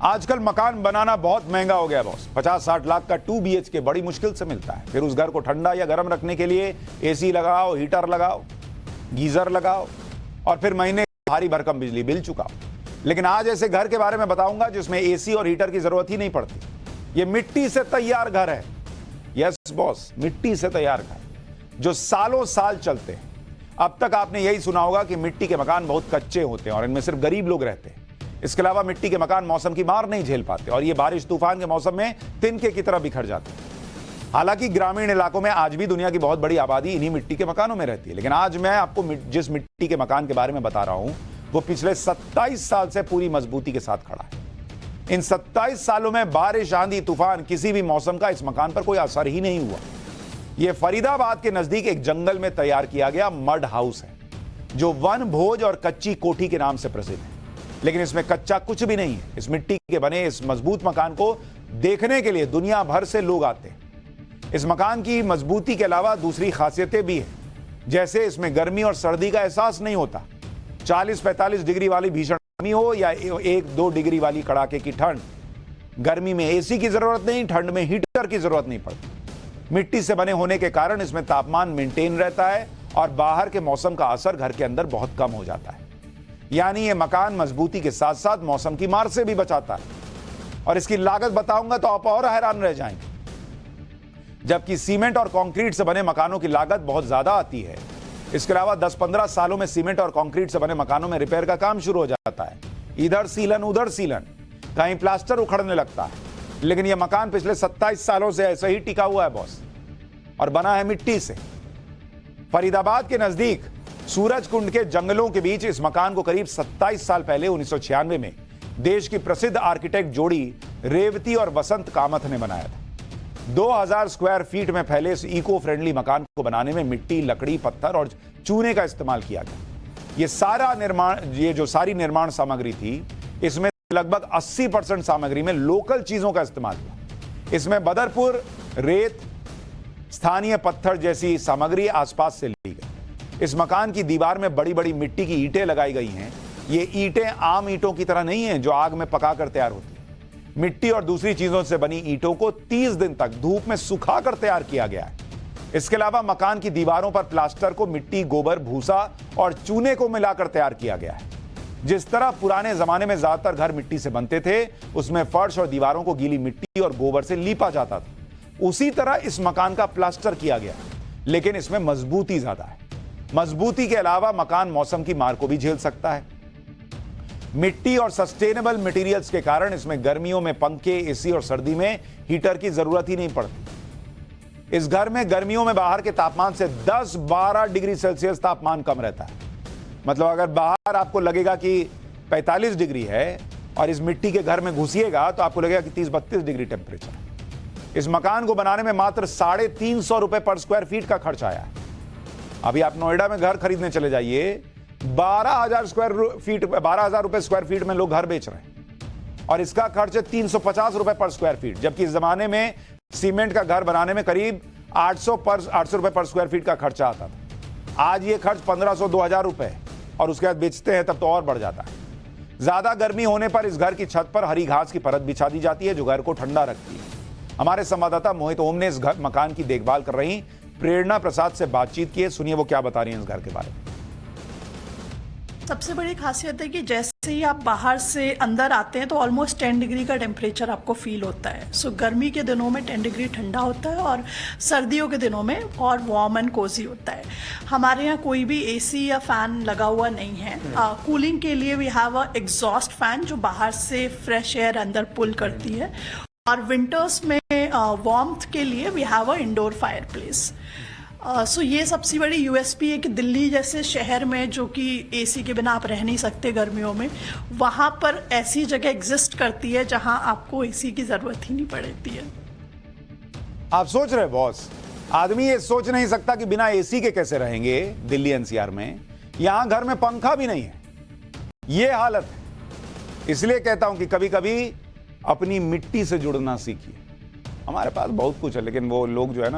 आजकल मकान बनाना बहुत महंगा हो गया बॉस। 50-60 लाख का 2 BHK बड़ी मुश्किल से मिलता है। फिर उस घर को ठंडा या गर्म रखने के लिए एसी लगाओ, हीटर लगाओ, गीजर लगाओ और फिर महीने भारी भरकम बिजली बिल चुकाओ। लेकिन आज ऐसे घर के बारे में बताऊंगा जिसमें एसी और हीटर की जरूरत ही नहीं पड़ती। ये मिट्टी से तैयार घर है। यस बॉस, मिट्टी से तैयार घर जो सालों साल चलते हैं। अब तक आपने यही सुना होगा कि मिट्टी के मकान बहुत कच्चे होते हैं और इनमें सिर्फ गरीब लोग रहते हैं। इसके अलावा मिट्टी के मकान मौसम की मार नहीं झेल पाते और ये बारिश तूफान के मौसम में तिनके की तरह बिखर जाते हैं। हालांकि ग्रामीण इलाकों में आज भी दुनिया की बहुत बड़ी आबादी इन्हीं मिट्टी के मकानों में रहती है। लेकिन आज मैं आपको जिस मिट्टी के मकान के बारे में बता रहा हूं वो पिछले 27 साल से पूरी मजबूती के साथ खड़ा है। इन 27 सालों में बारिश, आंधी, तूफान, किसी भी मौसम का इस मकान पर कोई असर ही नहीं हुआ। यह फरीदाबाद के नजदीक एक जंगल में तैयार किया गया मड हाउस है जो वन भोज और कच्ची कोठी के नाम से प्रसिद्ध है। लेकिन इसमें कच्चा कुछ भी नहीं है। इस मिट्टी के बने इस मजबूत मकान को देखने के लिए दुनिया भर से लोग आते हैं। इस मकान की मजबूती के अलावा दूसरी खासियतें भी हैं, जैसे इसमें गर्मी और सर्दी का एहसास नहीं होता। 40-45 डिग्री वाली भीषण गर्मी हो या 1-2 डिग्री वाली कड़ाके की ठंड, गर्मी में एसी की जरूरत नहीं, ठंड में हीटर की जरूरत नहीं पड़ती। मिट्टी से बने होने के कारण इसमें तापमान मेंटेन रहता है और बाहर के मौसम का असर घर के अंदर बहुत कम हो जाता है। यानी ये मकान मजबूती के साथ साथ मौसम की मार से भी बचाता है। और इसकी लागत बताऊंगा तो आप और हैरान रह जाएंगे। जबकि सीमेंट और कंक्रीट से बने मकानों की लागत बहुत ज्यादा आती है। इसके अलावा 10-15 सालों में सीमेंट और कंक्रीट से बने मकानों में रिपेयर का काम शुरू हो जाता है। इधर सीलन उधर सीलन, कहीं प्लास्टर उखड़ने लगता है। लेकिन यह मकान पिछले 27 सालों से ऐसे ही टिका हुआ है बॉस, और बना है मिट्टी से। फरीदाबाद के नजदीक सूरज कुंड के जंगलों के बीच इस मकान को करीब 27 साल पहले 1996 में देश की प्रसिद्ध आर्किटेक्ट जोड़ी रेवती और वसंत कामथ ने बनाया था। 2000 स्क्वायर फीट में फैले इस इको फ्रेंडली मकान को बनाने में मिट्टी, लकड़ी, पत्थर और चूने का इस्तेमाल किया गया। ये जो सारी निर्माण सामग्री थी, इसमें लगभग 80% सामग्री में लोकल चीजों का इस्तेमाल हुआ। इसमें बदरपुर रेत, स्थानीय पत्थर जैसी सामग्री आसपास से ली गई। इस मकान की दीवार में बड़ी बड़ी मिट्टी की ईंटें लगाई गई हैं। ये ईंटें आम ईंटों की तरह नहीं हैं जो आग में पकाकर तैयार होती हैं। मिट्टी और दूसरी चीजों से बनी ईंटों को 30 दिन तक धूप में सुखाकर तैयार किया गया है। इसके अलावा मकान की दीवारों पर प्लास्टर को मिट्टी, गोबर, भूसा और चूने को मिलाकर तैयार किया गया है। जिस तरह पुराने जमाने में ज्यादातर घर मिट्टी से बनते थे, उसमें फर्श और दीवारों को गीली मिट्टी और गोबर से लीपा जाता था, उसी तरह इस मकान का प्लास्टर किया गया। लेकिन इसमें मजबूती ज्यादा है। मजबूती के अलावा मकान मौसम की मार को भी झेल सकता है। मिट्टी और सस्टेनेबल मटेरियल्स के कारण इसमें गर्मियों में पंखे, एसी और सर्दी में हीटर की जरूरत ही नहीं पड़ती। इस घर में गर्मियों में बाहर के तापमान से 10-12 डिग्री सेल्सियस तापमान कम रहता है। मतलब अगर बाहर आपको लगेगा कि 45 डिग्री है और इस मिट्टी के घर में घुसिएगा तो आपको लगेगा कि 30-32 डिग्री टेम्परेचर है। इस मकान को बनाने में मात्र 350 रुपए पर स्क्वायर फीट का खर्च आया है। अभी आप नोएडा में घर खरीदने चले जाइए, 12,000 रुपए स्क्वायर फीट में लोग घर बेच रहे हैं और इसका खर्च है 350 रुपए पर स्क्वायर फीट। जबकि इस जमाने में सीमेंट का घर बनाने में करीब 800 रुपए पर स्क्वायर फीट का खर्चा आता था। आज ये खर्च 1500-2000 रुपए और उसके बाद बेचते हैं तब तो और बढ़ जाता है। ज्यादा गर्मी होने पर इस घर की छत पर हरी घास की परत बिछा दी जाती है जो घर को ठंडा रखती है। हमारे संवाददाता मोहित ओम ने इस मकान की देखभाल कर रही प्रेरणा प्रसाद से बातचीत की है। सुनिए वो क्या बता रही हैं इस घर के बारे में। सबसे बड़ी खासियत है कि जैसे ही आप बाहर से अंदर आते हैं तो ऑलमोस्ट 10 डिग्री का टेम्परेचर आपको फील होता है। सो गर्मी के दिनों में 10 डिग्री ठंडा होता है और सर्दियों के दिनों में और वार्म एंड कोजी होता है। हमारे यहाँ कोई भी एसी या फैन लगा हुआ नहीं है। कूलिंग के लिए we have a exhaust fan जो बाहर से फ्रेश एयर अंदर पुल करती है। और विंटर्स में वार्मथ के लिए we have a indoor fire place. So ये सबसे बड़ी यूएसपी है कि दिल्ली जैसे शहर में जो कि एसी के बिना आप रह नहीं सकते गर्मियों में, वहाँ पर ऐसी जगह एग्जिस्ट करती है जहाँ आपको एसी की ज़रूरत ही नहीं पड़ती है। आप सोच रहे बॉस, आदमी ये सोच नहीं सकता कि बिना एसी के कैसे रहेंगे दिल्ली एनसीआर में। यहाँ घर में पंखा भी नहीं है, ये हालत है। इसलिए कहता हूं कि कभी कभी अपनी मिट्टी से जुड़ना सीखिए। हमारे पास बहुत कुछ है लेकिन वो लोग जो है ना